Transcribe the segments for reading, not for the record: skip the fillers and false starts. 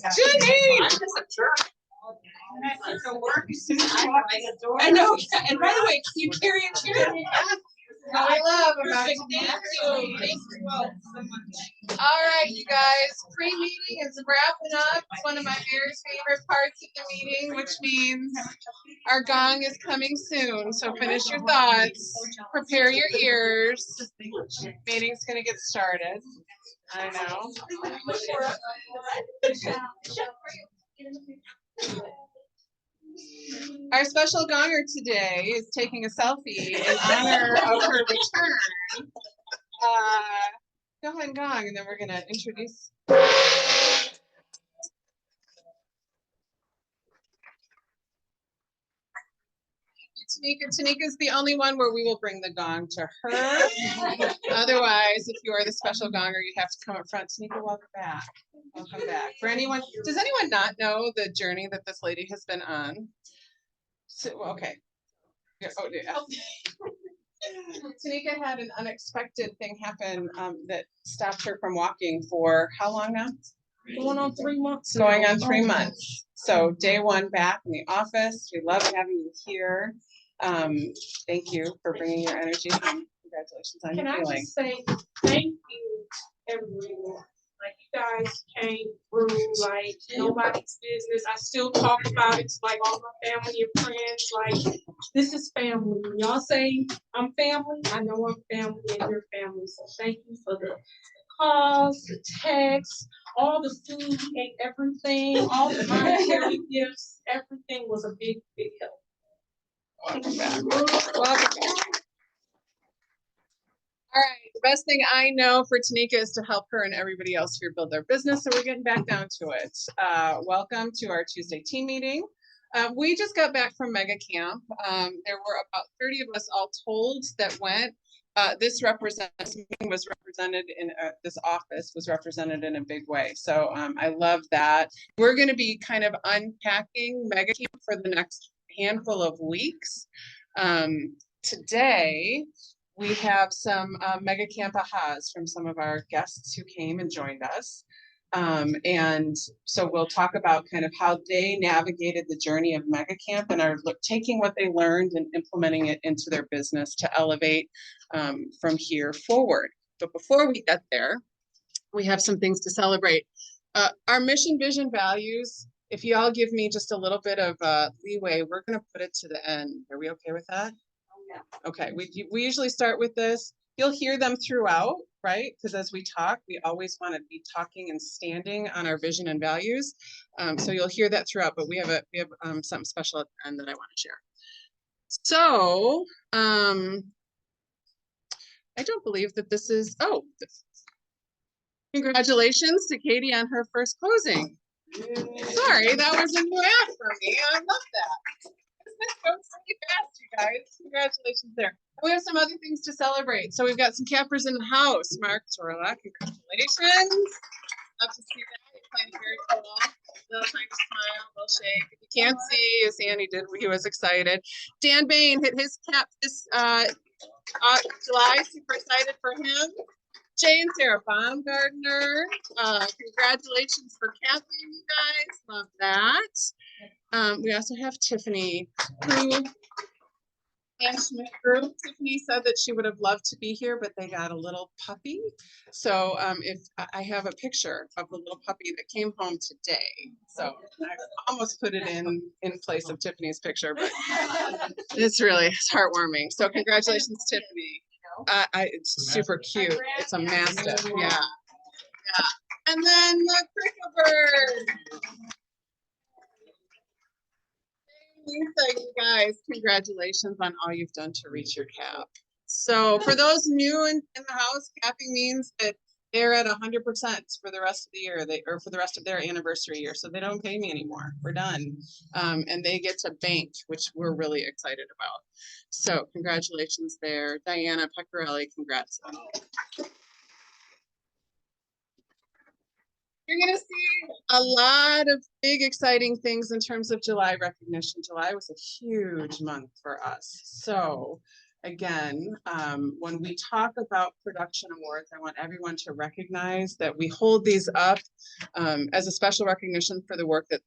Janine! I know. And by the way, can you carry a chair? I love Perfect. Thank you. Thank you all so much. All right, you guys. Pre-meeting is wrapping up. It's one of my very favorite parts of the meeting, which means our gong is coming soon. So finish your thoughts. Prepare your ears. Meeting's gonna get started. I know. Our special gonger today is taking a selfie in honor of her return. Go ahead and gong, and then we're gonna introduce. Tanika is the only one where we will bring the gong to her. Otherwise, if you are the special gonger, you have to come up front. Tanika, welcome back. Welcome back. For anyone, does anyone not know the journey that this lady has been on? So, okay. Yeah, oh, yeah. Tanika had an unexpected thing happen that stopped her from walking for how long now? Going on 3 months. Going on 3 months. So day one back in the office. We love having you here. Thank you for bringing your energy. Congratulations on your healing. Can I just say thank you, everyone. Like you guys came through like nobody's business. I still talk about it to like all my family and friends. Like this is family. When y'all say I'm family, I know I'm family and you're family. So thank you for the calls, the texts, all the food, we ate everything, all the monetary gifts, everything was a big, big help. Welcome back. Welcome back. All right, the best thing I know for Tanika is to help her and everybody else here build their business. So we're getting back down to it. Welcome to our Tuesday team meeting. We just got back from Mega Camp. There were about 30 of us all told that went. This meeting was represented in this office was represented in a big way. So I love that. We're going to be kind of unpacking Mega Camp for the next handful of weeks. Today, we have some Mega Camp ahas from some of our guests who came and joined us. And so we'll talk about kind of how they navigated the journey of Mega Camp and are taking what they learned and implementing it into their business to elevate from here forward. But before we get there, we have some things to celebrate. Our mission, vision, values, if you all give me just a little bit of leeway, we're going to put it to the end. Are we okay with that? Okay, we usually start with this. You'll hear them throughout, right? Because as we talk, we always want to be talking and standing on our vision and values. So you'll hear that throughout, but we have something special at the end that I want to share. So I don't believe that this is, congratulations to Katie on her first closing. Sorry, that was a new app for me. I love that. This goes really fast, you guys. Congratulations there. We have some other things to celebrate. So we've got some cappers in the house. Mark Torla, congratulations. Love to see that. You're playing very cool. Little tiny smile, little shake. If you can't see, as Andy did, he was excited. Dan Bain hit his cap this July. Super excited for him. Jay and Sarah Baumgardner. Congratulations for capping, you guys. Love that. We also have Tiffany, who Tiffany said that she would have loved to be here, but they got a little puppy. So if I have a picture of the little puppy that came home today. So I almost put it in place of Tiffany's picture, but it's heartwarming. So congratulations, Tiffany. It's super cute. It's a mastiff. Yeah. And then the crickle bird. Lisa, you guys, congratulations on all you've done to reach your cap. So for those new in the house, capping means that they're at 100% for the rest of the year, or for the rest of their anniversary year. So they don't pay me anymore. We're done. And they get to bank, which we're really excited about. So congratulations there. Diana Pecorelli, congrats. You're going to see a lot of big, exciting things in terms of July recognition. July was a huge month for us. So again, when we talk about production awards, I want everyone to recognize that we hold these up as a special recognition for the work that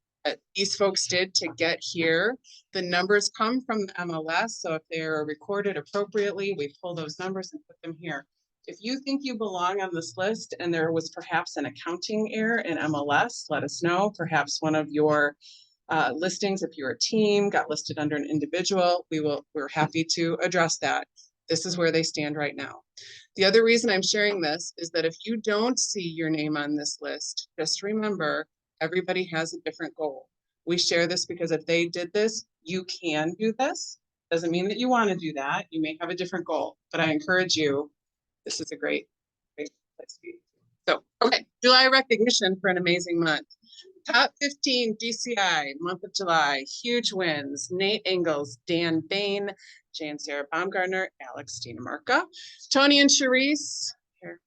these folks did to get here. The numbers come from the MLS, so if they're recorded appropriately, we pull those numbers and put them here. If you think you belong on this list and there was perhaps an accounting error in MLS, let us know. Perhaps one of your listings, if you're a team, got listed under an individual, we're happy to address that. This is where they stand right now. The other reason I'm sharing this is that if you don't see your name on this list, just remember, everybody has a different goal. We share this because if they did this, you can do this. Doesn't mean that you want to do that. You may have a different goal, but I encourage you, this is a great place to be. So, okay, July recognition for an amazing month. Top 15 GCI, month of July, huge wins. Nate Ingalls, Dan Bain, Jan Sarah Baumgartner, Alex Dinamarca, Tony and Charisse, here,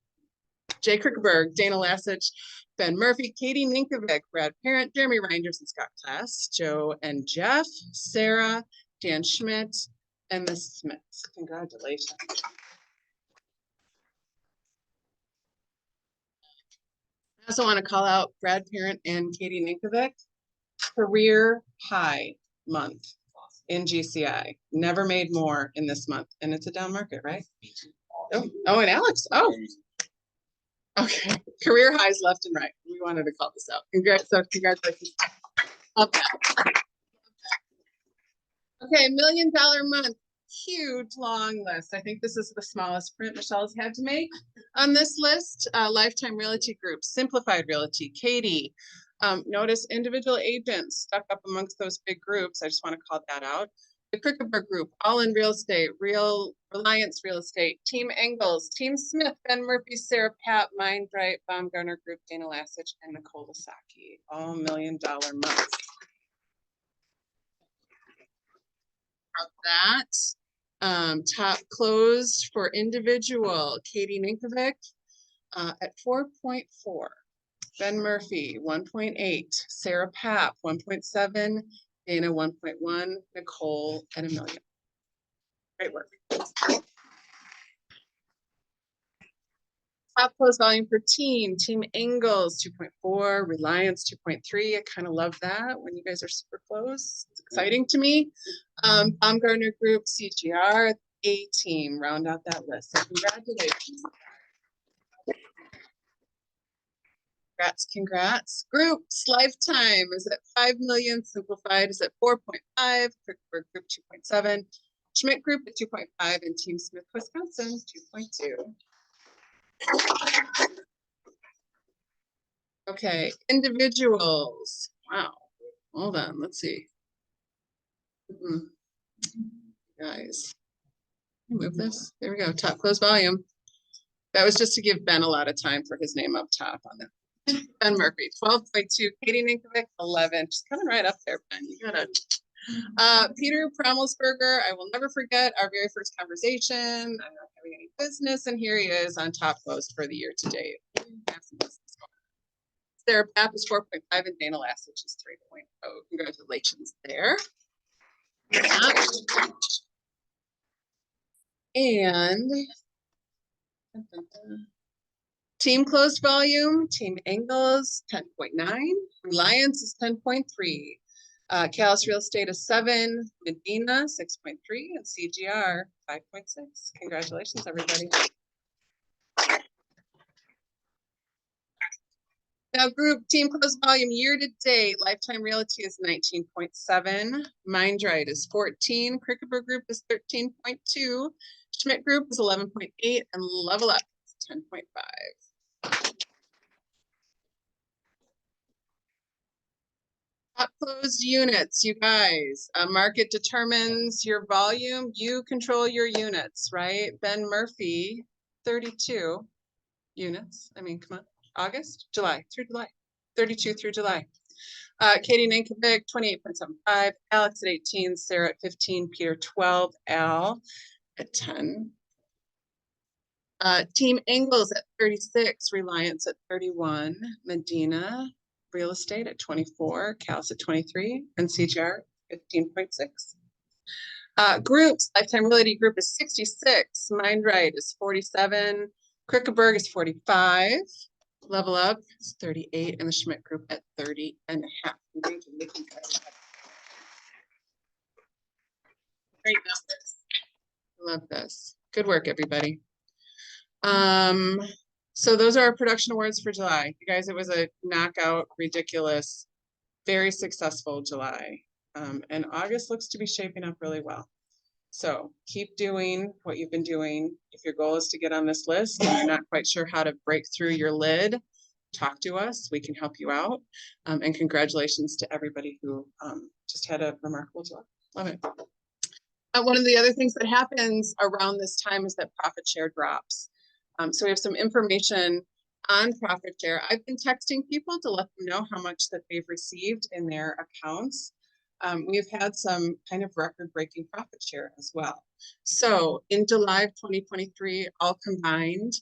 Jay Krickerberg, Dana Lassich, Ben Murphy, Katie Ninkovic, Brad Parent, Jeremy Reinders and Scott Klass, Joe and Jeff, Sarah, Dan Schmidt, and Miss Smith. Congratulations. I also want to call out Brad Parent and Katie Ninkovic. Career high month in GCI. Never made more in this month. And it's a down market, right? Oh, and Alex. Oh, okay. Career highs left and right. We wanted to call this out. Congratulations. Okay. Okay, $1 million month. Huge long list. I think this is the smallest print Michelle's had to make on this list. Lifetime Realty Group, Simplified Realty, Katie. Notice individual agents stuck up amongst those big groups. I just want to call that out. The Krickerberg Group, All in Real Estate, Reliance Real Estate, Team Ingalls, Team Smith, Ben Murphy, Sarah Pat, Mindbright, Baumgartner Group, Dana Lassich, and Nicole Lasaki. All $1 million months. That top closed for individual, Katie Ninkovic at 4.4. Ben Murphy, 1.8, Sarah Papp, 1.7, Dana, 1.1, Nicole at $1 million. Great work. Top close volume per team, Team Ingalls, 2.4, Reliance, 2.3. I kind of love that when you guys are super close. It's exciting to me. Baumgartner Group, CGR, A team, round out that list. So congratulations. Congrats. Groups, Lifetime is at 5 million, Simplified is at 4.5, Krickerberg Group 2.7, Schmidt Group at 2.5, and Team Smith Wisconsin 2.2. Okay, individuals. Wow. Hold on, let's see. Guys, move this. There we go. Top close volume. That was just to give Ben a lot of time for his name up top on that. Ben Murphy, 12.2. Katie Ninkovic, 11. Just coming right up there, Ben. You got it. Peter Promelsberger, I will never forget our very first conversation. I'm not having any business, and here he is on top close for the year to date. Sarah Papp is 4.5, and Dana Lassich is 3.0. Congratulations there. And team closed volume, Team Ingalls 10.9, Reliance is 10.3, Callis Real Estate is 7, Medina 6.3, and CGR 5.6. Congratulations, everybody. Now, group team closed volume year to date, Lifetime Realty is 19.7, Mindright is 14, Krickerberg Group is 13.2, Schmidt Group is 11.8, and Level Up is 10.5. Top closed units, you guys. Market determines your volume. You control your units, right? Ben Murphy, 32 units. I mean, come on. August, July, through July, 32 through July. Katie Ninkovic, 28.75, Alex at 18, Sarah at 15, Peter 12, Al at 10. Team Ingalls at 36, Reliance at 31, Medina Real Estate at 24, Cal's at 23, and CGR 15.6. Groups, Lifetime Realty Group is 66, Mindright is 47, Krickeberg is 45, Level Up is 38, and the Schmidt Group at 30 and a half. Great numbers. Love this. Good work, everybody. So those are our production awards for July. You guys, it was a knockout, ridiculous, very successful July. And August looks to be shaping up really well. So keep doing what you've been doing. If your goal is to get on this list and you're not quite sure how to break through your lid, talk to us. We can help you out. And congratulations to everybody who just had a remarkable July. Love it. One of the other things that happens around this time is that profit share drops. So we have some information on profit share. I've been texting people to let them know how much that they've received in their accounts. We've had some kind of record-breaking profit share as well. So in July of 2023, all combined,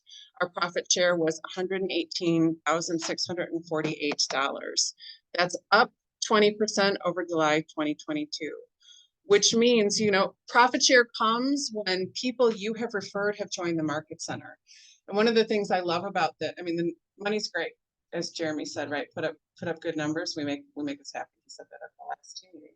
our profit share was $118,648. That's up 20% over July 2022. Which means, you know, profit share comes when people you have referred have joined the Market Center. And one of the things I love about that, I mean, the money's great, as Jeremy said, right? Put up good numbers. We make us happy. He said that at the last meeting.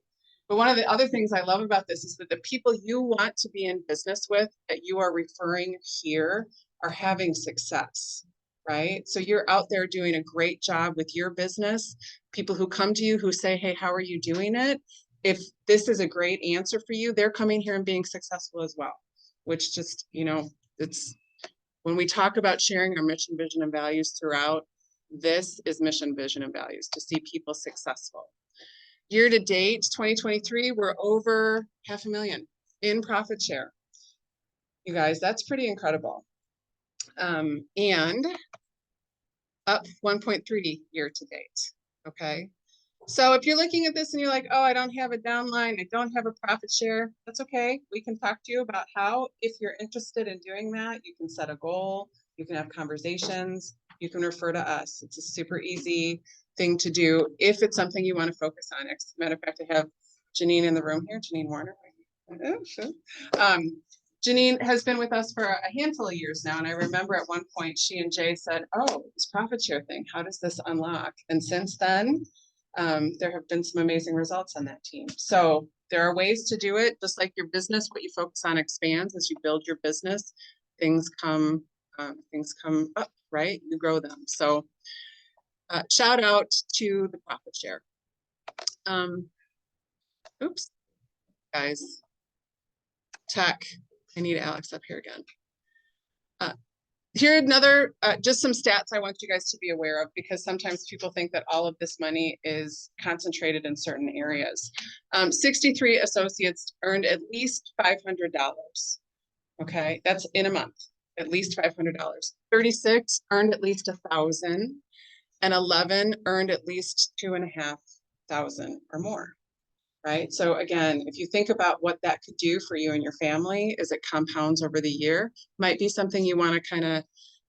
But one of the other things I love about this is that the people you want to be in business with that you are referring here are having success, right? So you're out there doing a great job with your business. People who come to you who say, hey, how are you doing it? If this is a great answer for you, they're coming here and being successful as well, which just, you know, it's when we talk about sharing our mission, vision, and values throughout, this is mission, vision, and values to see people successful. Year to date, 2023, we're over $500,000 in profit share. You guys, that's pretty incredible. And up 1.3 year to date, okay? So if you're looking at this and you're like, oh, I don't have a downline, I don't have a profit share, that's okay. We can talk to you about how, if you're interested in doing that, you can set a goal, you can have conversations, you can refer to us. It's a super easy thing to do if it's something you want to focus on. As a matter of fact, I have Janine in the room here, Janine Warner. Janine has been with us for a handful of years now, and I remember at one point she and Jay said, oh, this profit share thing, how does this unlock? And since then, there have been some amazing results on that team. So there are ways to do it, just like your business, what you focus on expands as you build your business, things come up, right? You grow them. So shout out to the profit share. Oops, guys, tech, I need Alex up here again. Here another, just some stats I want you guys to be aware of, because sometimes people think that all of this money is concentrated in certain areas. 63 associates earned at least $500. Okay, that's in a month, at least $500. 36 earned at least $1,000, and 11 earned at least $2,500 or more. Right. So again, if you think about what that could do for you and your family as it compounds over the year, might be something you want to kind of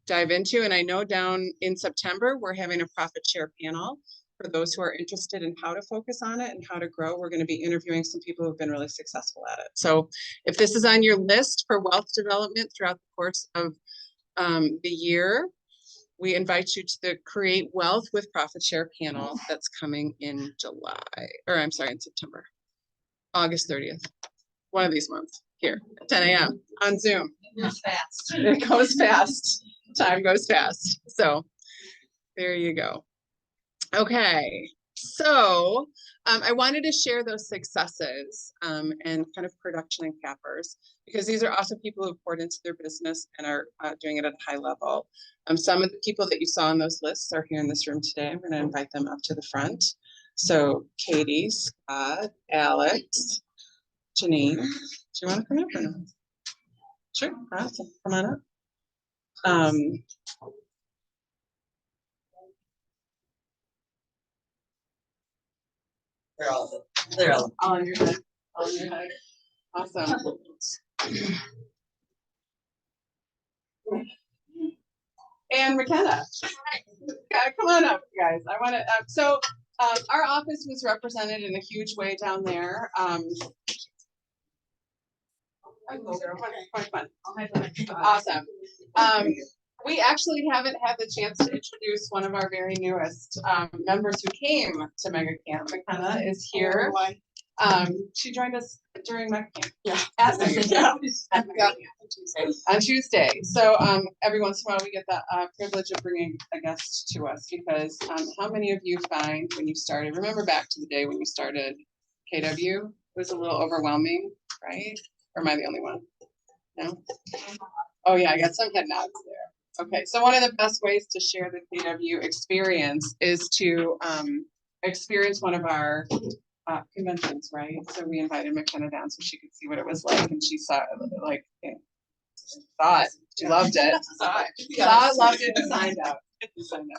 dive into. And I know down in September, we're having a profit share panel for those who are interested in how to focus on it and how to grow. We're going to be interviewing some people who've been really successful at it. So if this is on your list for wealth development throughout the course of the year, we invite you to the Create Wealth with Profit Share panel that's coming in in September, August 30th. One of these months here at 10 a.m. on Zoom. It goes fast. It goes fast. Time goes fast. So there you go. Okay. So I wanted to share those successes and kind of production and cappers, because these are also people who poured into their business and are doing it at a high level. Some of the people that you saw on those lists are here in this room today. I'm going to invite them up to the front. So Katie, Scott, Alex, Janine, do you want to come up or no? Sure, awesome. Come on up. They're all on your head. On your head. Awesome. And McKenna, come on up, guys. I want to. So our office was represented in a huge way down there. Quite fun. Awesome. We actually haven't had the chance to introduce one of our very newest members who came to Mega Camp. McKenna is here. She joined us during Mega Camp. Yeah. On Tuesday. So every once in a while we get the privilege of bringing a guest to us because how many of you find when you started, remember back to the day when you started KW? It was a little overwhelming, right? Or am I the only one? No? Oh yeah, I got some head nods there. Okay, so one of the best ways to share the KW experience is to experience one of our conventions, right? So we invited McKenna down so she could see what it was like, and she saw it, thought she loved it. Loved it, and signed up.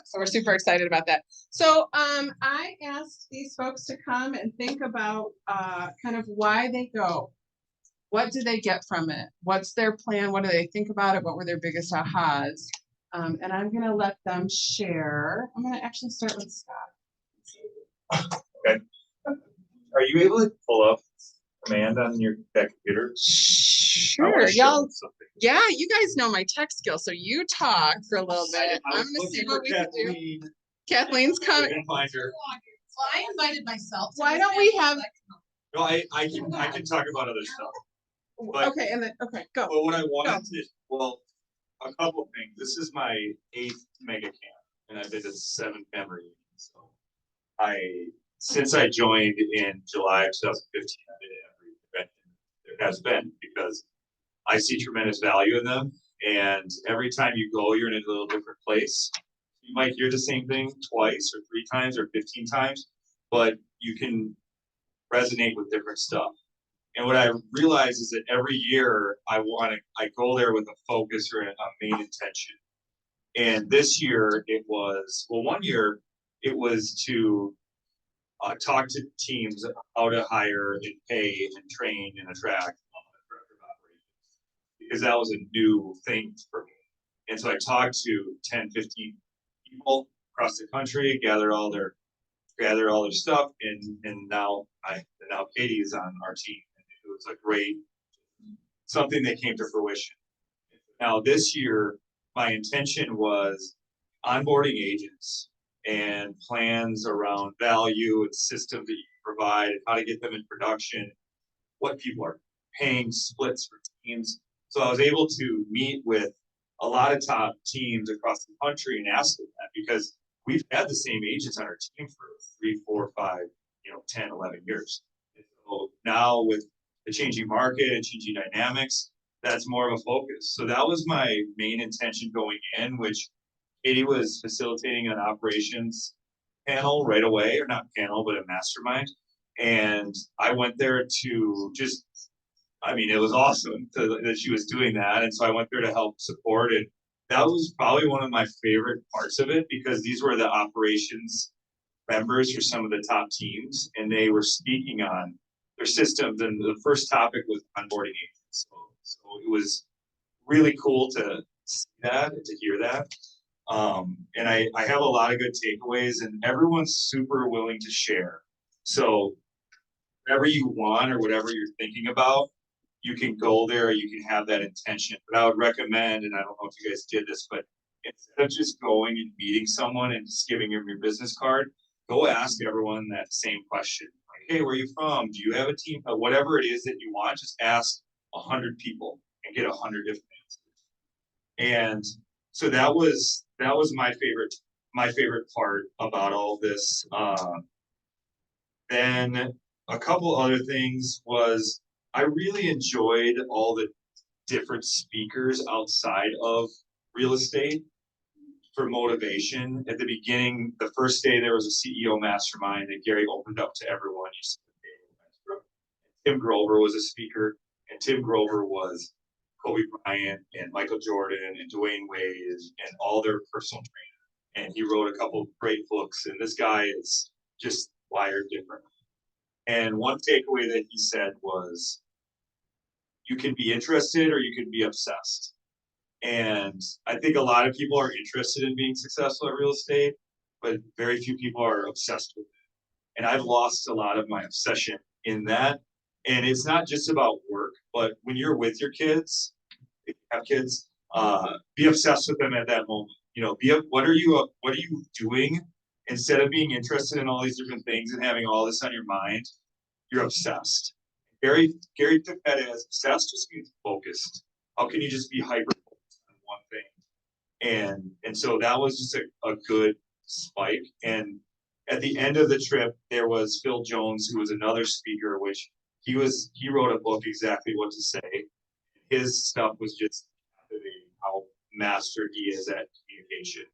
So we're super excited about that. So I asked these folks to come and think about kind of why they go. What do they get from it? What's their plan? What do they think about it? What were their biggest ahas? And I'm going to let them share. I'm going to actually start with Scott. Okay. Are you able to pull up command on that computer? Sure, y'all. Yeah, you guys know my tech skills, so you talk for a little bit. I'm going to see what we can do. Kathleen's coming. Find her. Well, I invited myself. Why don't we have? No, I can talk about other stuff. But, okay, and then go. But what I wanted to, a couple of things. This is my 8th Mega Camp, and I've been to 7 memory. So since I joined in July of 2015, I've been to every event there has been because I see tremendous value in them. And every time you go, you're in a little different place. You might hear the same thing twice or 3 times or 15 times, but you can resonate with different stuff. And what I realize is that every year I go there with a focus or a main intention. And this year it was, one year it was to talk to teams how to hire and pay and train and attract director of operations, because that was a new thing for me. And so I talked to 10, 15 people across the country, gather all their stuff, and now Katie is on our team. It was a great something that came to fruition. Now this year, my intention was onboarding agents and plans around value and systems that you can provide, and how to get them in production, what people are paying, splits for teams. So I was able to meet with a lot of top teams across the country and ask them that, because we've had the same agents on our team for 3, 4, 5, 10, 11 years. And so now with the changing market and changing dynamics, that's more of a focus. So that was my main intention going in, which Katie was facilitating an operations panel right away, or not panel, but a mastermind. And I went there to just, it was awesome that she was doing that. And so I went there to help support it. That was probably one of my favorite parts of it, because these were the operations members for some of the top teams, and they were speaking on their systems. And the first topic was onboarding agents. So it was really cool to see that and to hear that. And I have a lot of good takeaways, and everyone's super willing to share. So whatever you want or whatever you're thinking about, you can go there, you can have that intention. But I would recommend, and I don't know if you guys did this, but instead of just going and meeting someone and just giving them your business card, go ask everyone that same question. Like, hey, where are you from? Do you have a team? Whatever it is that you want, just ask 100 people and get 100 different answers. And so that was my favorite part about all this. Then a couple other things was, I really enjoyed all the different speakers outside of real estate for motivation. At the beginning, the first day, there was a CEO mastermind that Gary opened up to everyone. Tim Grover was a speaker, and Tim Grover was Kobe Bryant and Michael Jordan and Dwayne Wade and all their personal trainers. And he wrote a couple of great books, and this guy is just wired differently. And one takeaway that he said was, you can be interested or you can be obsessed. And I think a lot of people are interested in being successful at real estate, but very few people are obsessed with it. And I've lost a lot of my obsession in that. And it's not just about work. but when you're with your kids, if you have kids, be obsessed with them at that moment. You know, what are you doing instead of being interested in all these different things and having all this on your mind? You're obsessed. Gary took that as obsessed just means focused. How can you just be hyper focused on one thing? And so that was just a good spike. And at the end of the trip, there was Phil Jones, who was another speaker, which he wrote a book exactly what to say. His stuff was just captivating how master he is at communication.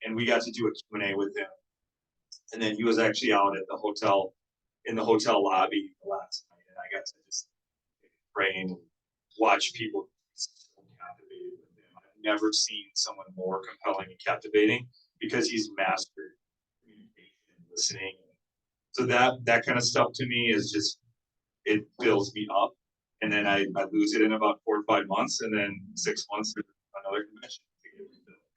And we got to do a Q&A with him. And then he was actually out at the hotel, in the hotel lobby last night. And I got to just pray and watch people so captivated with him. I've never seen someone more compelling and captivating because he's mastered communication and listening. So that kind of stuff to me is just, it fills me up. And then I lose it in about 4 or 5 months, and then 6 months there's another convention.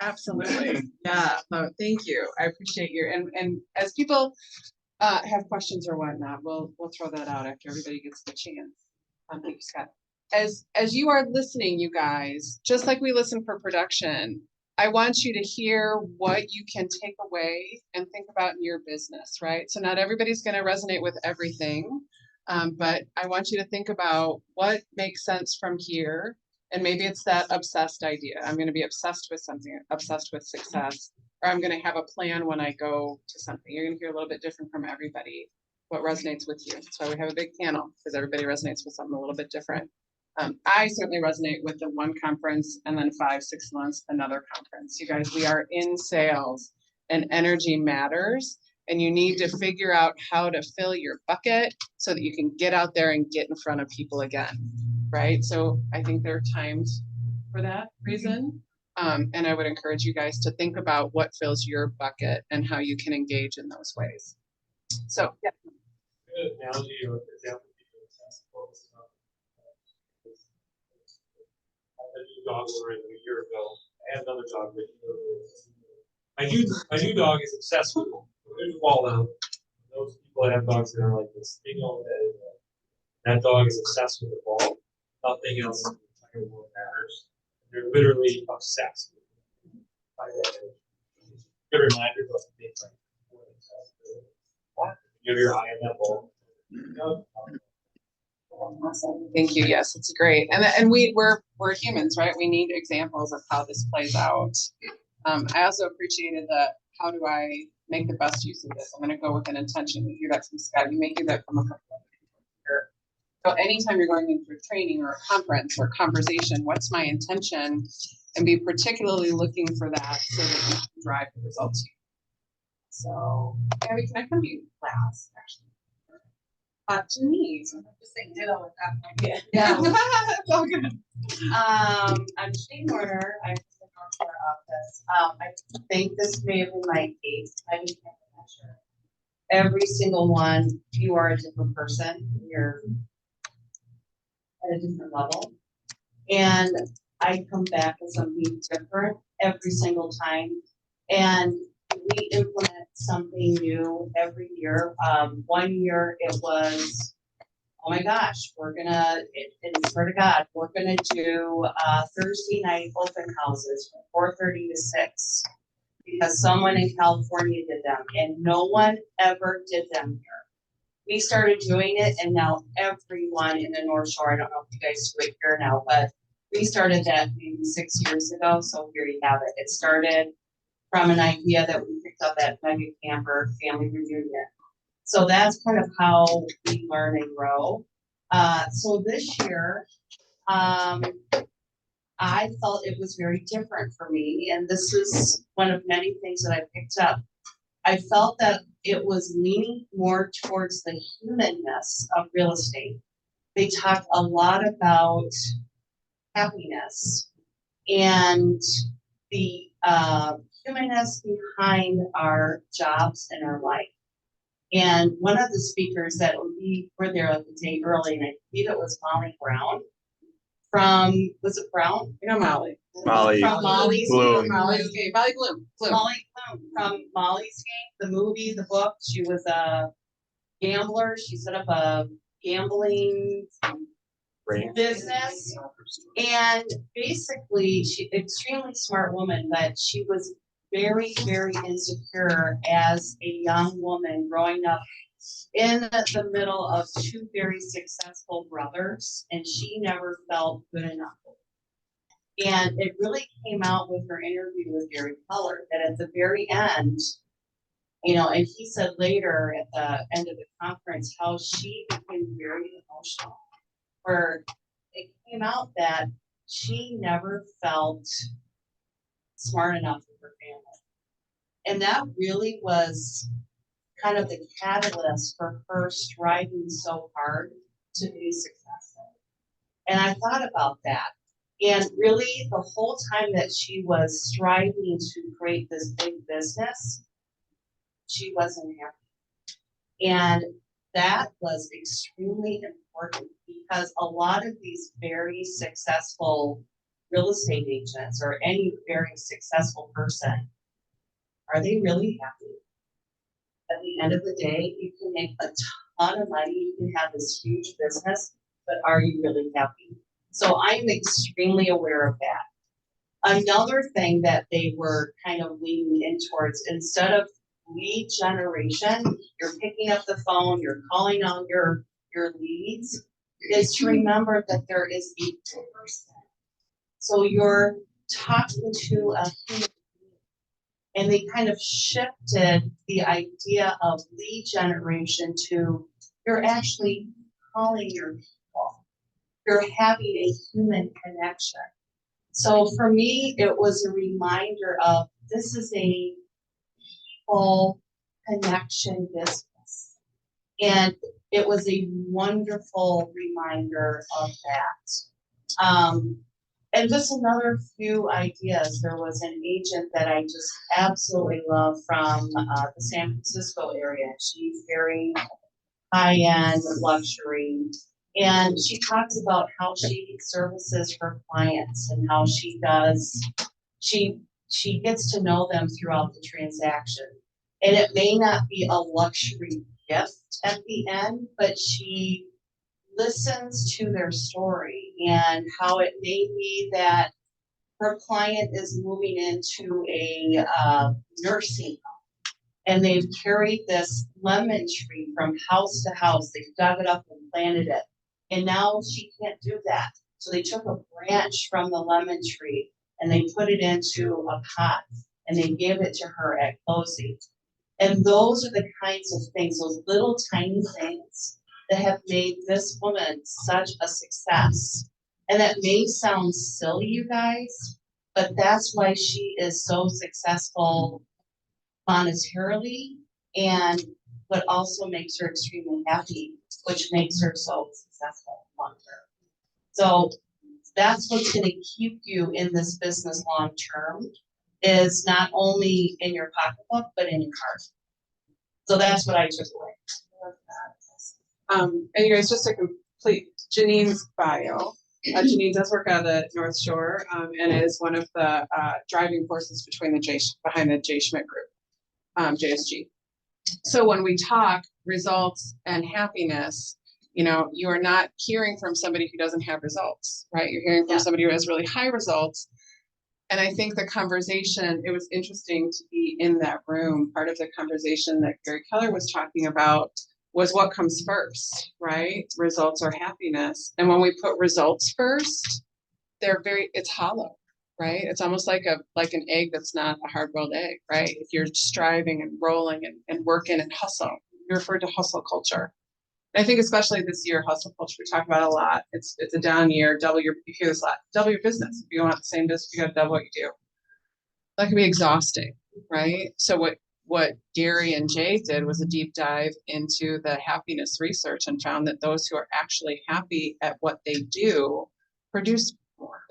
Absolutely. Yeah. No, thank you. I appreciate your, and as people have questions or whatnot, we'll throw that out after everybody gets the chance. Thank you, Scott. As you are listening, you guys, just like we listen for production, I want you to hear what you can take away and think about in your business, right? So not everybody's going to resonate with everything, but I want you to think about what makes sense from here. And maybe it's that obsessed idea. I'm going to be obsessed with something, obsessed with success, or I'm going to have a plan when I go to something. You're going to hear a little bit different from everybody, what resonates with you. That's why we have a big panel, because everybody resonates with something a little bit different. I certainly resonate with the one conference, and then 5-6 months, another conference. You guys, we are in sales and energy matters, and you need to figure out how to fill your bucket so that you can get out there and get in front of people again. Right? So I think there are times for that reason. And I would encourage you guys to think about what fills your bucket and how you can engage in those ways. So, yeah. Good analogy or example. I had a new dog over a year ago. I had another dog. My new dog is obsessed with there's a wall out. Those people that have dogs that are like this thing all day. That dog is obsessed with the ball. Nothing else in the entire world matters. They're literally obsessed by that. Good reminder of things like you have your eye on that ball. Awesome. Thank you. Yes, it's great. And we're humans, right? We need examples of how this plays out. I also appreciated that. How do I make the best use of this? I'm going to go with an intention. We hear that from Scott. You may hear that from a couple of people here. So anytime you're going into a training or a conference or conversation, what's my intention? And be particularly looking for that so that you can drive the results. So, Abby, can I come to you last, actually? To me, so I'm just saying ditto with that. Yeah. It's all good. I'm Shane Warner. I'm from the North Shore office. I think this may have been my 8th meeting. I'm not sure. Every single one, you are a different person. You're at a different level. And I come back with something different every single time. And we implement something new every year. 1 year it was, oh my gosh, and swear to God, we're gonna do Thursday night open houses from 4:30 to 6. Because someone in California did them and no one ever did them here. We started doing it and now everyone in the North Shore, I don't know if you guys do it here now, but we started that maybe 6 years ago. So here you have it. It started from an idea that we picked up at Mega Camper Family Reunion. So that's kind of how we learn and grow. So this year, I felt it was very different for me, and this is one of many things that I picked up. I felt that it was leaning more towards the humanness of real estate. They talked a lot about happiness and the humanness behind our jobs and our life. And one of the speakers that we were there the day early, and I believe it was Molly Brown from, was it Brown? You know Molly. Molly From Molly's Bloom. Molly's game. Molly Bloom. Molly Bloom from Molly's Game, the movie, the book. She was a gambler. She set up a gambling Right. business. And basically, she extremely smart woman, but she was very, very insecure as a young woman growing up in the middle of two very successful brothers, and she never felt good enough. And it really came out with her interview with Gary Keller that at the very end, you know, and he said later at the end of the conference how she became very emotional, where it came out that she never felt smart enough for her family. And that really was kind of the catalyst for her striving so hard to be successful. And I thought about that. And really, the whole time that she was striving to create this big business, she wasn't happy. And that was extremely important because a lot of these very successful real estate agents or any very successful person, are they really happy? At the end of the day, you can make a ton of money, you can have this huge business, but are you really happy? So I'm extremely aware of that. Another thing that they were kind of leaning in towards, instead of lead generation, you're picking up the phone, you're calling on your leads, is to remember that there is a person. So you're talking to a human being, and they kind of shifted the idea of lead generation to you're actually calling your people. You're having a human connection. So for me, it was a reminder of this is a people connection business. And it was a wonderful reminder of that. And just another few ideas. There was an agent that I just absolutely love from the San Francisco area. She's very high-end luxury. And she talks about how she services her clients and how she does, she gets to know them throughout the transaction. And it may not be a luxury gift at the end, but she listens to their story and how it may be that her client is moving into a nursing home and they've carried this lemon tree from house to house. They've dug it up and planted it. And now she can't do that. So they took a branch from the lemon tree and they put it into a pot and they gave it to her at closing. And those are the kinds of things, those little tiny things that have made this woman such a success. And that may sound silly, you guys, but that's why she is so successful monetarily and what also makes her extremely happy, which makes her so successful long term. So that's what's going to keep you in this business long term, is not only in your pocketbook, but in your heart. So that's what I took away. And you guys, just to complete Janine's bio, Janine does work out of the North Shore and is one of the driving forces behind the J. Schmidt Group, JSG. So when we talk results and happiness, you know, you are not hearing from somebody who doesn't have results, right? You're hearing from somebody who has really high results. And I think the conversation, it was interesting to be in that room. Part of the conversation that Gary Keller was talking about was what comes first, right? Results or happiness. And when we put results first, it's hollow, right? It's almost like an egg that's not a hard-boiled egg, right? If you're striving and rolling and working and hustle, you refer to hustle culture. And I think especially this year, hustle culture, we talk about a lot. It's a down year, you hear this a lot, double your business. If you want the same business, you gotta double what you do. That can be exhausting, right? So what Gary and Jay did was a deep dive into the happiness research and found that those who are actually happy at what they do produce more,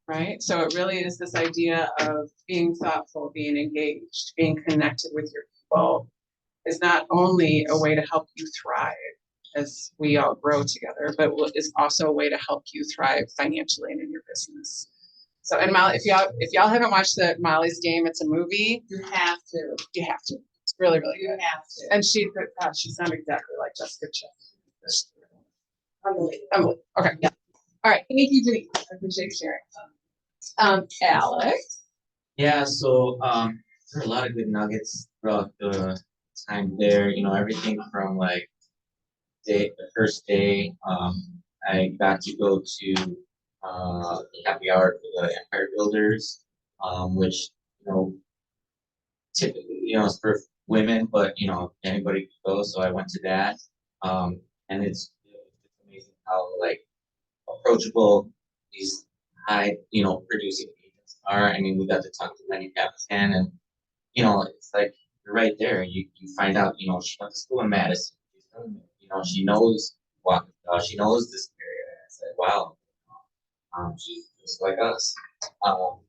right? So it really is this idea of being thoughtful, being engaged, being connected with your people is not only a way to help you thrive as we all grow together, but is also a way to help you thrive financially and in your business. So, and Molly, if y'all haven't watched the Molly's Game, it's a movie. You have to. You have to. It's really, really You good. have to. And she sounded exactly like Jessica Chastain. Emily, okay. Yeah. All right, thank you, Denise. I appreciate you sharing. Alex? Yeah, so there are a lot of good nuggets throughout the time there. You know, everything from like the first day, I got to go to the happy hour for the Empire Builders, which you know typically it's for women, but anybody could go. So I went to that, and it's amazing how like approachable these high producing agents are. I mean, we got to talk to Lenny Capitan, and it's like you're right there. You find out, she went to school in Madison. She knows she knows this area. And it's like, wow, she's just like us. Um,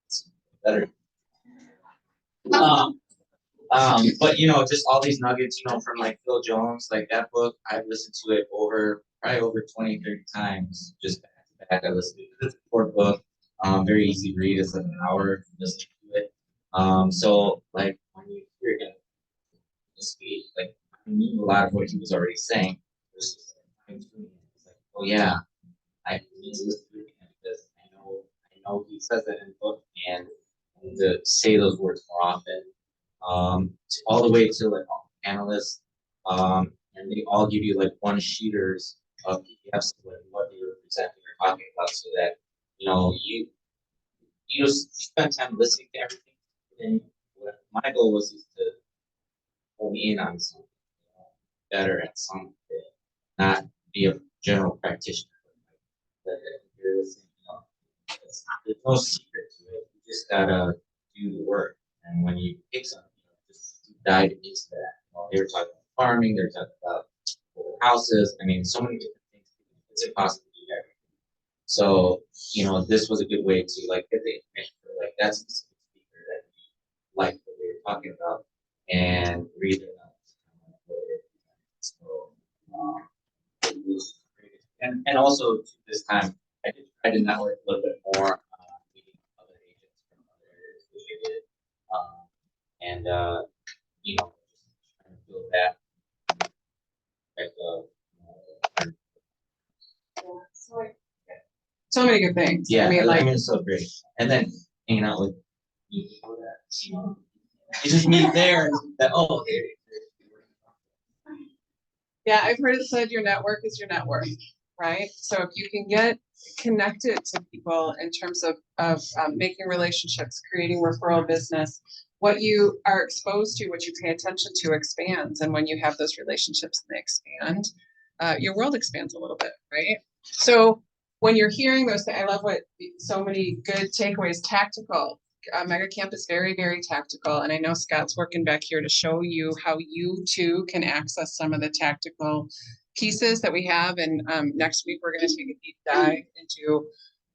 it's better. Um, but just all these nuggets, from like Phil Jones, like that book, I've listened to it probably over 20, 30 times, just back to back. I listened to it. It's a short book, very easy to read. It's like an hour listening to it. So like when you hear him speak, like I knew a lot of what he was already saying. It was just like, it's like, oh yeah, I need to listen to it again because I know he says that in the book, and I need to say those words more often. All the way to like all the panelists, and they all give you like one sheeters of PDFs of what they were presenting or talking about, so that you just spend time listening to everything. And my goal was just to hone in on something, better at something, not be a general practitioner. But there's no secret to it. You just gotta do the work, and when you pick something, just dive into that. They were talking about farming. They're talking about houses. I mean, so many different things. It's impossible to do everything. So, this was a good way to like get the information for like that specific speaker that you like what they were talking about and read it up. So, it was great. And also this time I did network a little bit more, meeting other agents from other areas, which I did. And just trying to build that type of So many good things. yeah, I mean, like, it's so great. And then hanging out with people that you just meet there that yeah, I've heard it said your network is your net worth, right? So if you can get connected to people in terms of making relationships, creating referral business, what you are exposed to, what you pay attention to expands. And when you have those relationships and they expand, your world expands a little bit, right? So when you're hearing those things, I love what so many good takeaways. Tactical. Mega Camp is very, very tactical. And I know Scott's working back here to show you how you too can access some of the tactical pieces that we have. And next week, we're going to take a deep dive into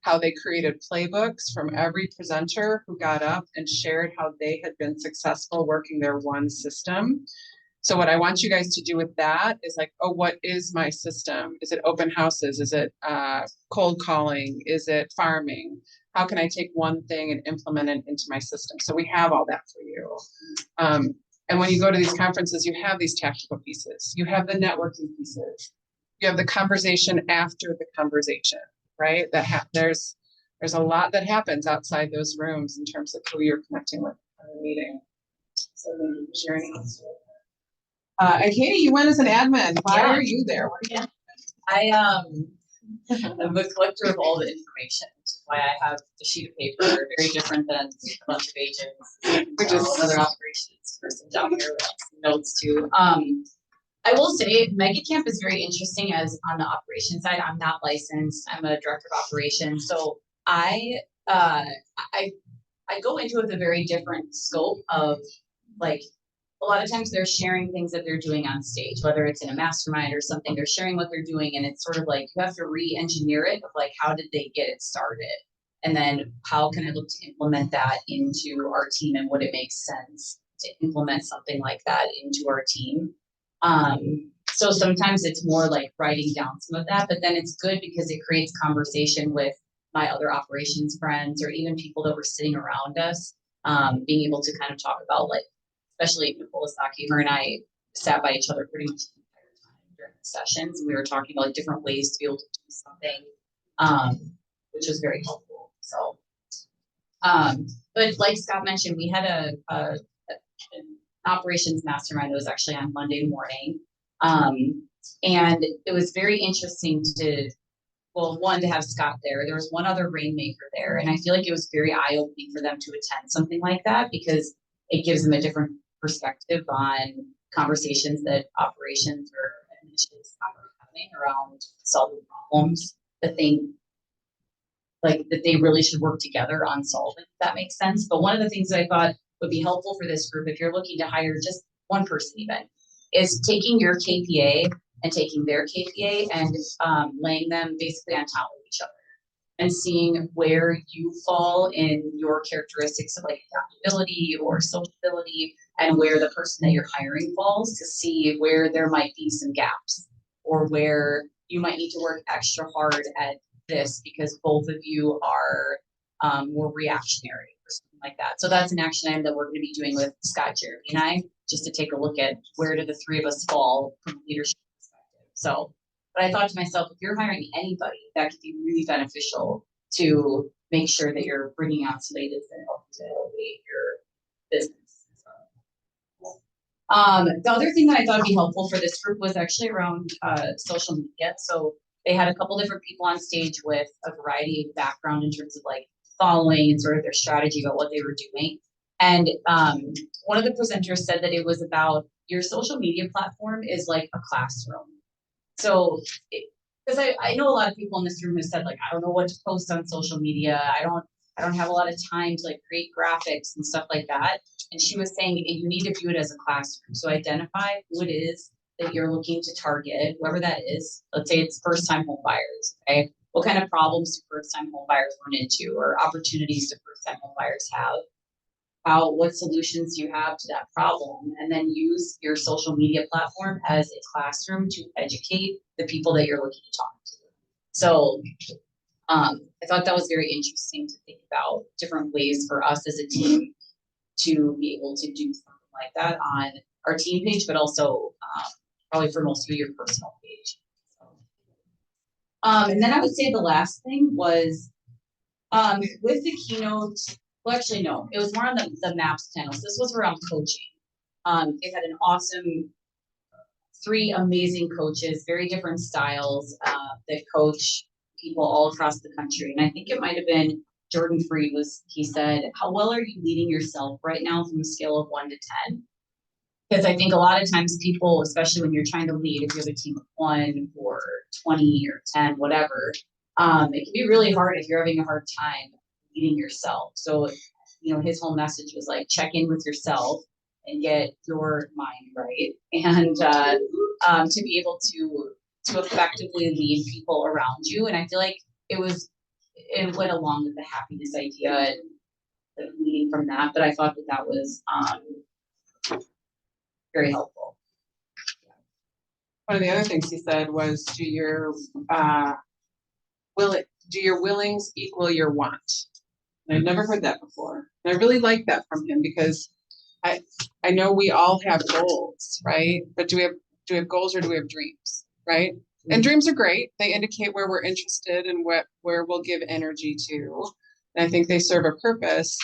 how they created playbooks from every presenter who got up and shared how they had been successful working their one system. So what I want you guys to do with that is like, oh, what is my system? Is it open houses? Is it cold calling? Is it farming? How can I take one thing and implement it into my system? So we have all that for you. And when you go to these conferences, you have these tactical pieces. You have the networking pieces. You have the conversation after the conversation, right? There's a lot that happens outside those rooms in terms of who you're connecting with in the meeting. So thank you for sharing. And Katie, you went as an admin. Why are you there? What are you I'm a collector of all the information, which is why I have a sheet of paper, very different than a bunch of agents. Which is another operations person down here with some notes too. I will say Mega Camp is very interesting as on the operations side. I'm not licensed. I'm a director of operations. So I go into it with a very different scope of like, a lot of times they're sharing things that they're doing on stage, whether it's in a mastermind or something, they're sharing what they're doing. And it's sort of like, you have to re-engineer it of like, how did they get it started? And then how can I look to implement that into our team, and would it make sense to implement something like that into our team? So sometimes it's more like writing down some of that, but then it's good because it creates conversation with my other operations friends, or even people that were sitting around us, being able to kind of talk about like, especially Nicole Saki, her and I sat by each other pretty much the entire time during the sessions. We were talking about like different ways to be able to do something, which was very helpful. So, but like Scott mentioned, we had an operations mastermind that was actually on Monday morning. And it was very interesting to, well, one, to have Scott there. There was one other rainmaker there, and I feel like it was very eye-opening for them to attend something like that because it gives them a different perspective on conversations that operations or administrators are having around solving problems that they really should work together on solving, if that makes sense. But one of the things that I thought would be helpful for this group, if you're looking to hire just one person even, is taking your KPA and taking their KPA and laying them basically on top of each other and seeing where you fall in your characteristics of like adaptability or sociability and where the person that you're hiring falls to see where there might be some gaps or where you might need to work extra hard at this because both of you are more reactionary or something like that. So that's an action item that we're going to be doing with Scott, Jeremy, and I, just to take a look at where do the three of us fall from a leadership perspective. So, but I thought to myself, if you're hiring anybody, that could be really beneficial to make sure that you're bringing out somebody that's going to help to elevate your business. The other thing that I thought would be helpful for this group was actually around social media. So they had a couple different people on stage with a variety of background in terms of like following and sort of their strategy about what they were doing. And one of the presenters said that it was about your social media platform is like a classroom. So, because I know a lot of people in this room have said like, I don't know what to post on social media. I don't have a lot of time to like create graphics and stuff like that. And she was saying you need to view it as a classroom. So identify who it is that you're looking to target, whoever that is. Let's say it's first-time home buyers, okay? What kind of problems do first-time home buyers run into or opportunities do first-time home buyers have? What solutions do you have to that problem? And then use your social media platform as a classroom to educate the people that you're looking to talk to. So I thought that was very interesting to think about different ways for us as a team to be able to do something like that on our team page, but also probably for most of you, your personal page. So, and then I would say the last thing was with the keynote. Well, actually, no, it was more on the MAPS panels. This was around coaching. They had an awesome, 3 amazing coaches, very different styles that coach people all across the country. And I think it might have been Jordan Free he said, how well are you leading yourself right now from a scale of 1 to 10? Because I think a lot of times people, especially when you're trying to lead, if you have a team of 1 or 20 or 10, whatever, it can be really hard if you're having a hard time leading yourself. So, you know, his whole message was like, check in with yourself and get your mind right. And to be able to effectively lead people around you. And I feel like it went along with the happiness idea and leading from that. But I thought that was very helpful. One of the other things he said was, do your willings equal your want? And I've never heard that before. And I really like that from him because I know we all have goals, right? But do we have goals or do we have dreams, right? Mm-hmm. And dreams are great. They indicate where we're interested and where we'll give energy to. And I think they serve a purpose.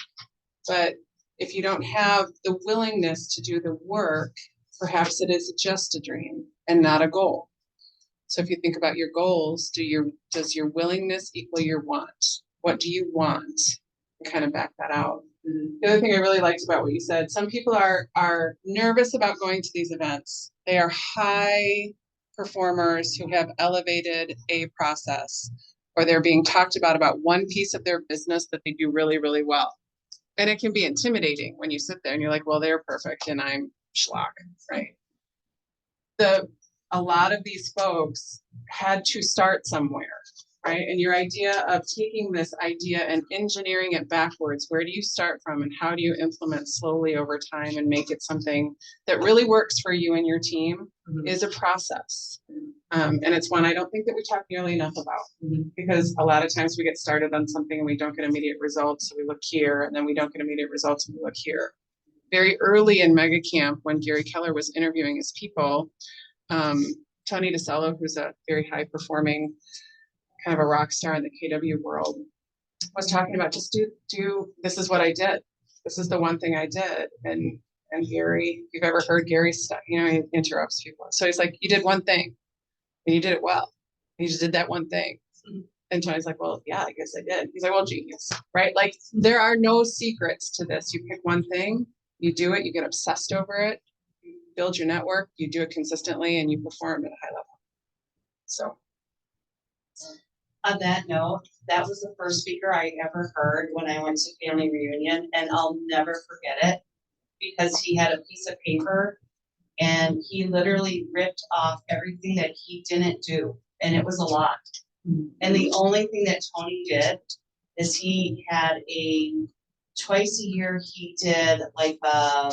But if you don't have the willingness to do the work, perhaps it is just a dream and not a goal. So if you think about your goals, does your willingness equal your want? What do you want? And kind of back that out. The other thing I really liked about what you said, some people are nervous about going to these events. They are high performers who have elevated a process, or they're being talked about one piece of their business that they do really, really well. And it can be intimidating when you sit there and you're like, well, they're perfect and I'm schlock, right? A lot of these folks had to start somewhere, right? And your idea of taking this idea and engineering it backwards, where do you start from and how do you implement slowly over time and make it something that really works for you and your team is a process. And it's one I don't think that we talk nearly enough about because a lot of times we get started on something and we don't get immediate results. So we look here and then we don't get immediate results and we look here. Very early in Mega Camp, when Gary Keller was interviewing his people, Tony DeCello, who's a very high performing kind of a rock star in the KW world, was talking about just do, this is what I did. This is the one thing I did. And Gary, if you've ever heard Gary's stuff, you know, he interrupts people. So he's like, you did one thing and you did it well. You just did that one thing. And Tony's like, well, yeah, I guess I did. He's like, well, genius, right? Like there are no secrets to this. You pick one thing, you do it, you get obsessed over it, you build your network, you do it consistently, and you perform at a high level. So. On that note, that was the first speaker I ever heard when I went to family reunion, and I'll never forget it because he had a piece of paper and he literally ripped off everything that he didn't do, and it was a lot. And the only thing that Tony did is he had twice a year he did like a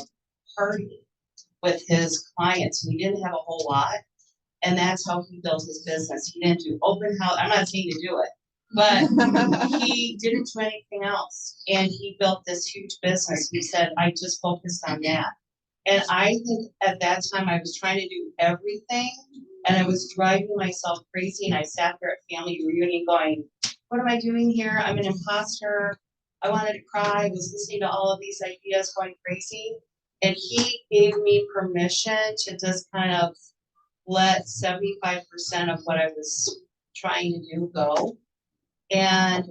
party with his clients. He didn't have a whole lot. And that's how he built his business. He didn't do open house. I'm not saying to do it, but he didn't do anything else. And he built this huge business. He said, I just focused on that. And I think at that time I was trying to do everything and I was driving myself crazy. And I sat there at family reunion going, what am I doing here? I'm an imposter. I wanted to cry. I was listening to all of these ideas going crazy. And he gave me permission to just kind of let 75% of what I was trying to do go. And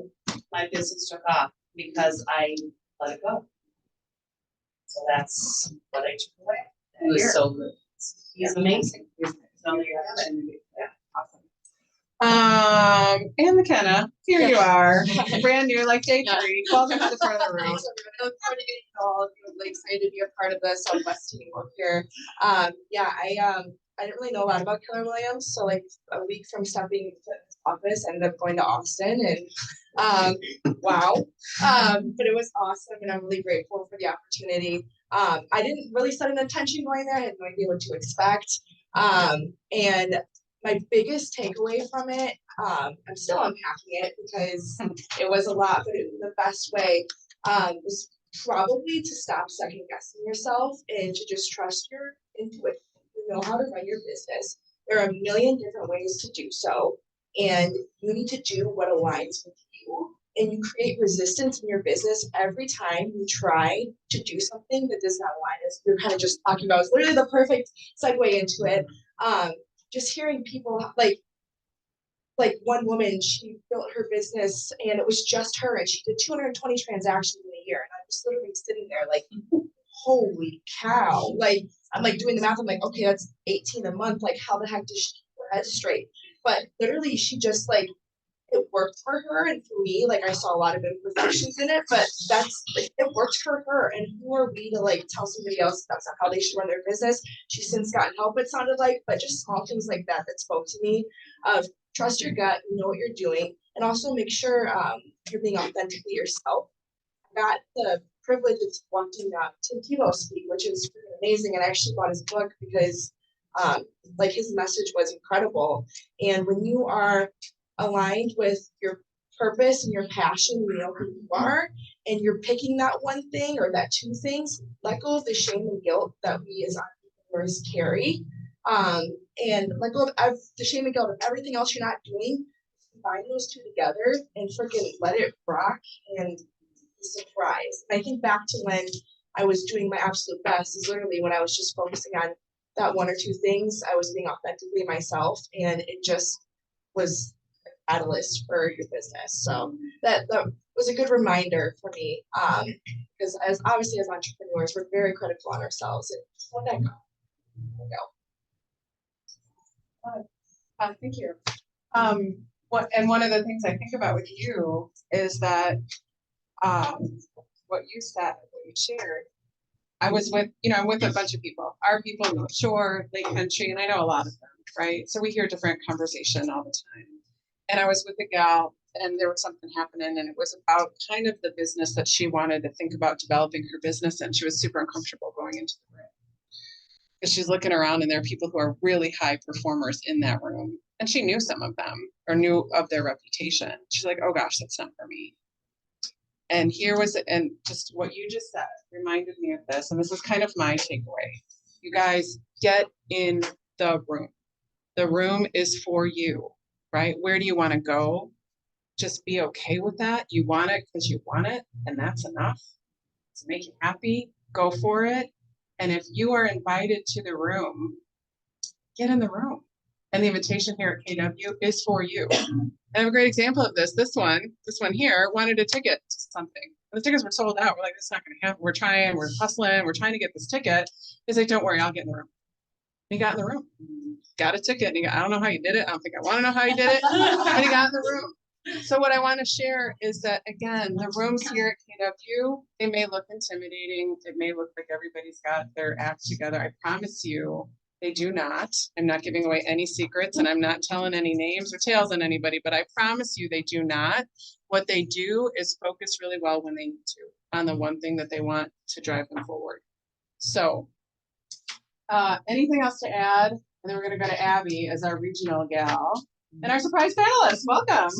my business took off because I let it go. So that's what I took away. It was so good. He's amazing. So there you have it. And McKenna, here you are, brand new, like day 3. Welcome to the front of the room. Thanks, everyone. I look forward to getting to know all of you. I'm really excited to be a part of the Southwest team up here. I didn't really know a lot about Keller Williams, so like a week from stepping into his office, I ended up going to Austin, and wow. But it was awesome, and I'm really grateful for the opportunity. I didn't really set an intention going there. I had no idea what to expect. And my biggest takeaway from it, I'm still unpacking it because it was a lot, but in the best way, was probably to stop second guessing yourself and to just trust your intuition. You know how to run your business. There are a million different ways to do so, and you need to do what aligns with you. And you create resistance in your business every time you try to do something that does not align. As you're kind of just talking about, it's literally the perfect segue into it. Just hearing people like one woman, she built her business and it was just her, and she did 220 transactions in a year, and I was literally sitting there like, holy cow! Like I'm like doing the math. I'm like, okay, that's 18 a month. Like how the heck does she keep her head straight? But literally, she just like, it worked for her, and for me, like I saw a lot of imperfections in it, but that's like it worked for her. And who are we to like tell somebody else that's not how they should run their business? She's since gotten help, it sounded like, but just small things like that spoke to me of trust your gut, you know what you're doing, and also make sure you're being authentically yourself. I got the privilege of watching Tim Tebow speak, which is amazing, and I actually bought his book because like his message was incredible. And when you are aligned with your purpose and your passion, you know who you are, and you're picking that one thing or that two things, let go of the shame and guilt that we as entrepreneurs carry, and let go of the shame and guilt of everything else you're not doing. Combine those two together and freaking let it rock and be surprised. And I think back to when I was doing my absolute best is literally when I was just focusing on that one or two things. I was being authentically myself, and it just was a catalyst for your business. So that was a good reminder for me, because as entrepreneurs, we're very critical on ourselves, and just let that go. Thank you. One of the things I think about with you is that what you said, what you shared. I was with, I'm with a bunch of people. Our people, North Shore, Lake Country, and I know a lot of them, right? So we hear different conversation all the time. And I was with a gal, and there was something happening, and it was about kind of the business that she wanted to think about developing her business, and she was super uncomfortable going into the room. Because she's looking around, and there are people who are really high performers in that room. And she knew some of them, or knew of their reputation. She's like, oh gosh, that's not for me. And and just what you just said reminded me of this. And this is kind of my takeaway. You guys get in the room. The room is for you, right? Where do you want to go? Just be okay with that. You want it because you want it, and that's enough to make you happy. Go for it. And if you are invited to the room, get in the room. And the invitation here at KW is for you. I have a great example of this. This one here wanted a ticket to something. The tickets were sold out. We're like, it's not going to happen. We're trying, we're hustling, we're trying to get this ticket. He's like, don't worry, I'll get in the room. He got in the room, got a ticket. And he got, I don't know how you did it. I don't think I want to know how you did it. And he got in the room. So what I want to share is that, again, the rooms here at KW, they may look intimidating. It may look like everybody's got their act together. I promise you, they do not. I'm not giving away any secrets, and I'm not telling any names or tales on anybody, but I promise you they do not. What they do is focus really well when they need to on the one thing that they want to drive them forward. So anything else to add? And then we're going to go to Abby as our regional gal. And our surprise panelist, welcome.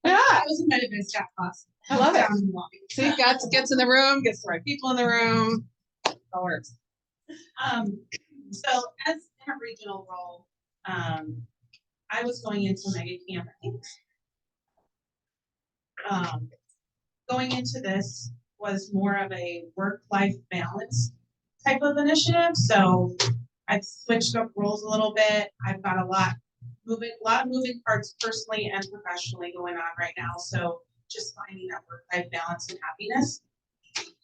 Yeah, I was invited by staff class. I love it. Down in the lobby. See, gets in the room, gets the right people in the room. That works. So as in a regional role, I was going into mega camp, I think. Going into this was more of a work-life balance type of initiative. So I've switched up roles a little bit. I've got a lot of moving parts personally and professionally going on right now. So just finding that work-life balance and happiness.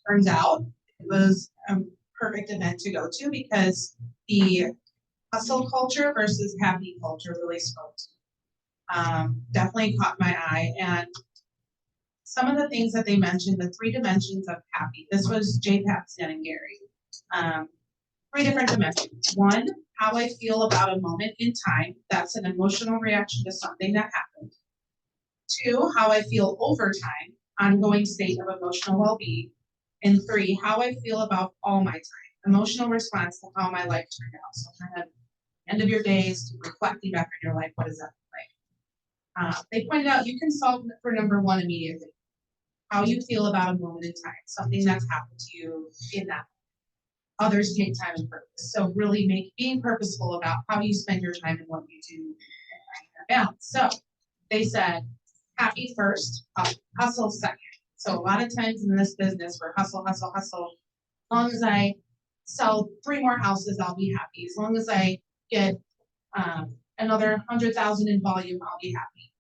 Turns out it was a perfect event to go to because the hustle culture versus happy culture really spoke to me. Definitely caught my eye. And some of the things that they mentioned, the 3 dimensions of happy. This was Jay Paxton and Gary. 3 different dimensions. 1, how I feel about a moment in time. That's an emotional reaction to something that happened. 2, how I feel over time, ongoing state of emotional well-being. And 3, how I feel about all my time, emotional response to how my life turned out. So kind of end of your days, reflecting back on your life, what does that look like? They pointed out you can solve for number 1 immediately. How you feel about a moment in time, something that's happened to you in that. Others take time and purpose. So really being purposeful about how you spend your time and what you do and finding that balance. So they said, happy first, hustle second. So a lot of times in this business, we're hustle, hustle, hustle. As long as I sell 3 more houses, I'll be happy. As long as I get another 100,000 in volume, I'll be happy.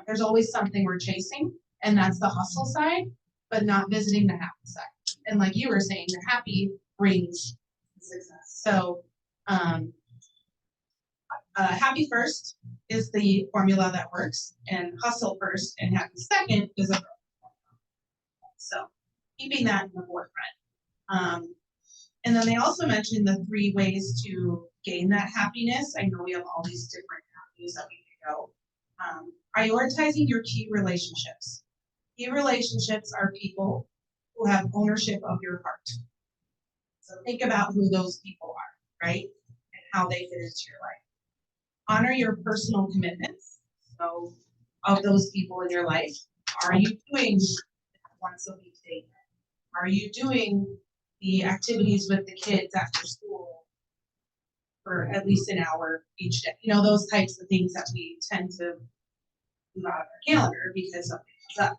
There's always something we're chasing, and that's the hustle side, but not visiting the happy side. And like you were saying, the happy brings success. So happy first is the formula that works, and hustle first and happy second is a so keeping that in the forefront. And then they also mentioned the 3 ways to gain that happiness. I know we have all these different avenues that we can go. Prioritizing your key relationships. Key relationships are people who have ownership of your heart. So think about who those people are, right? And how they fit into your life. Honor your personal commitments. So of those people in your life, are you doing once a week date? Are you doing the activities with the kids after school for at least an hour each day? You know, those types of things that we tend to move out of our calendar because something comes up.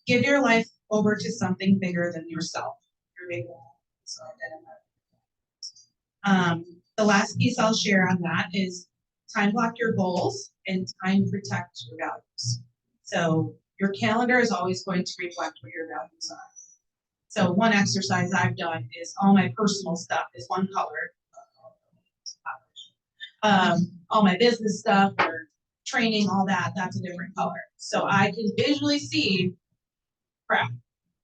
Give your life over to something bigger than yourself. Your big goal. So identify. The last piece I'll share on that is time block your goals and time protect your values. So your calendar is always going to reflect what your values are. So one exercise I've done is all my personal stuff is one color. All my business stuff or training, all that, that's a different color. So I can visually see, crap,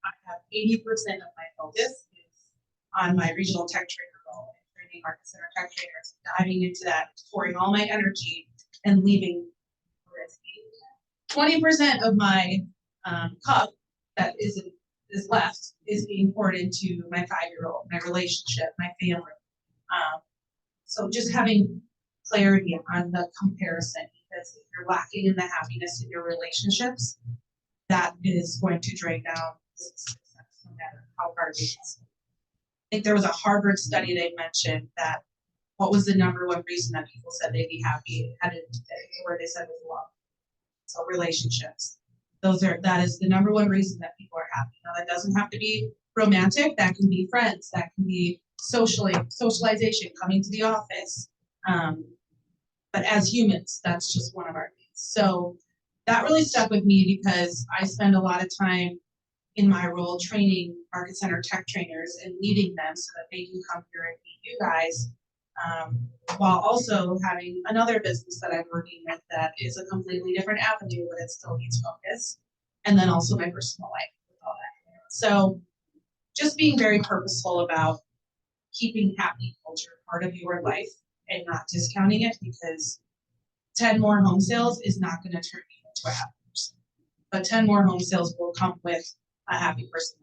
I have 80% of my focus is on my regional tech trainer role, training market center tech trainers, diving into that, pouring all my energy and leaving 20% of my cup that is left is being poured into my 5-year-old, my relationship, my family. So just having clarity on the comparison, because if you're lacking in the happiness in your relationships, that is going to drag down success no matter how hard it is. I think there was a Harvard study they mentioned that what was the number one reason that people said they'd be happy, where they said was love. So relationships. That is the number one reason that people are happy. Now, that doesn't have to be romantic, that can be friends, that can be socialization, coming to the office. But as humans, that's just one of our things. So that really stuck with me because I spend a lot of time in my role training Market Center tech trainers and leading them so that they can come here and meet you guys. While also having another business that I'm working with that is a completely different avenue, but it still needs focus. And then also my personal life with all that. So just being very purposeful about keeping happy culture part of your life and not discounting it, because 10 more home sales is not going to turn you into a happy person. But 10 more home sales will come with a happy person.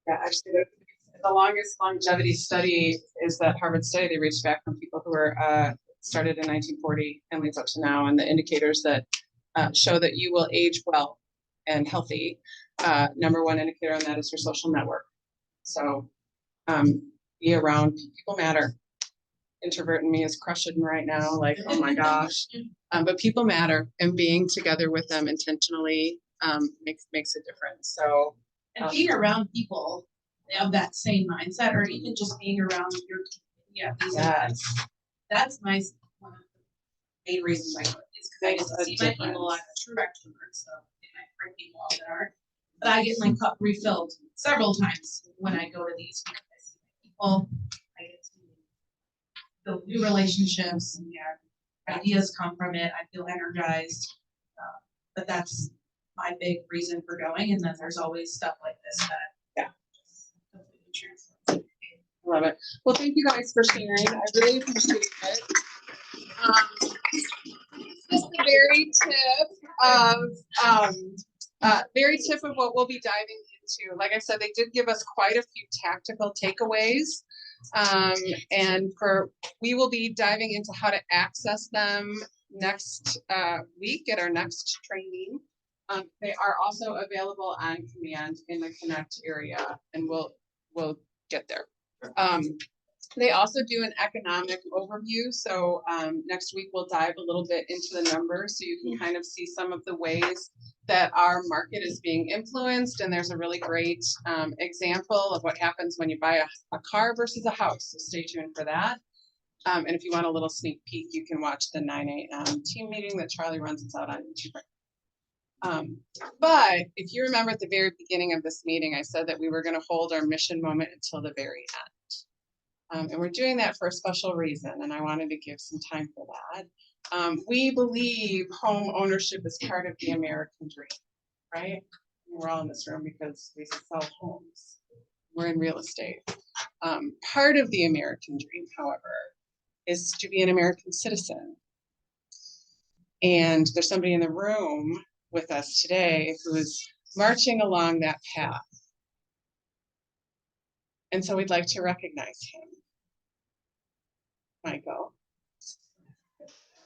Yeah, actually, the longest longevity study is that Harvard study. They reached back from people who were started in 1940 and leads up to now, and the indicators that show that you will age well and healthy. Number one indicator on that is your social network. So be around people matter. Introvert in me is crushing right now, like, oh my gosh. But people matter, and being together with them intentionally makes a difference. So And being around people of that same mindset, or even just being around your that's my one of the main reasons I quit, is because I get to see my people. I'm a true extrovert, so they might bring people out that aren't. But I get my cup refilled several times when I go to these because I see my people. I get to build new relationships, and ideas come from it. I feel energized. But that's my big reason for going. And then there's always stuff like this that completely transforms. love it. Well, thank you guys for sharing. I really appreciate it. Just the very tip of what we'll be diving into. Like I said, they did give us quite a few tactical takeaways. And we will be diving into how to access them next week at our next training. They are also available on command in the Connect area, and we'll get there. They also do an economic overview. So next week we'll dive a little bit into the numbers so you can kind of see some of the ways that our market is being influenced. And there's a really great example of what happens when you buy a car versus a house. So stay tuned for that. And if you want a little sneak peek, you can watch the 9 a.m. team meeting that Charlie runs. It's out on YouTube. But if you remember at the very beginning of this meeting, I said that we were going to hold our mission moment until the very end. And we're doing that for a special reason, and I wanted to give some time for that. We believe home ownership is part of the American dream, right? We're all in this room because we sell homes. We're in real estate. Part of the American dream, however, is to be an American citizen. And there's somebody in the room with us today who is marching along that path. And so we'd like to recognize him. Michael.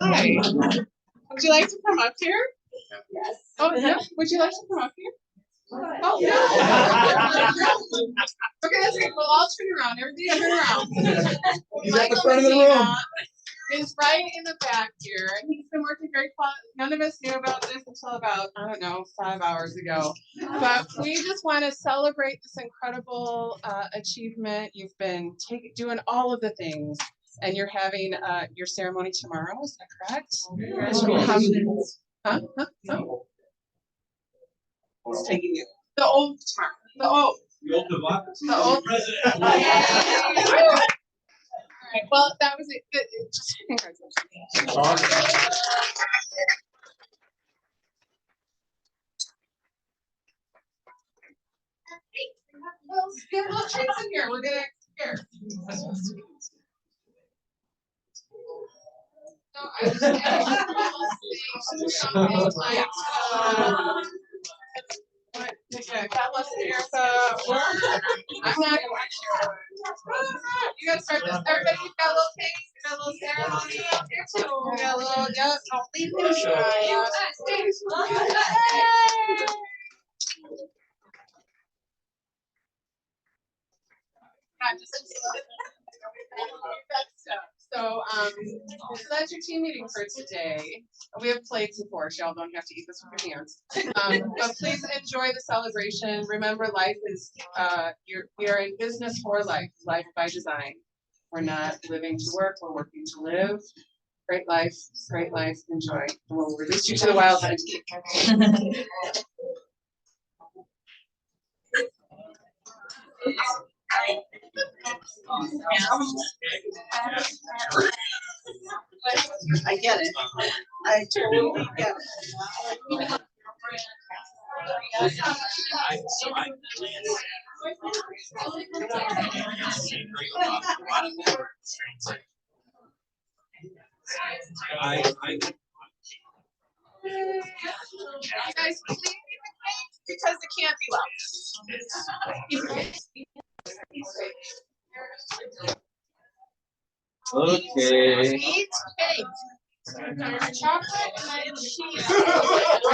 Hi. Would you like to come up here? Yes. Oh, yeah. Would you like to come up here? Oh, yeah. Okay, that's great. We'll all turn around. Everybody turn around. He's at the front of the room. Is right in the back here, and he's been working very close. None of us knew about this until about, I don't know, 5 hours ago. But we just want to celebrate this incredible achievement. You've been doing all of the things, and you're having your ceremony tomorrow. Is that correct? Huh? It's taking you. The old tomorrow. The old. The old democracy. The old president. Well, that was it. Just congratulations. Awesome. We have little treats in here. We're gonna here. No, I just God bless America. I'm not going to. You gotta start this. Everybody, you've got a little cake, you got a little ceremony up here too. We got a little, yeah, don't leave me shy. So, so that's your team meeting for today. We have plates of course, y'all don't have to eat this with your hands. But please enjoy the celebration. Remember, life is, we are in business for life, life by design. We're not living to work, we're working to live. Great life, enjoy. And we'll release you to the wild side. I get it. I totally get it. You guys, please eat the cake because it can't be left. Okay. Eat cake. Chocolate and cheese.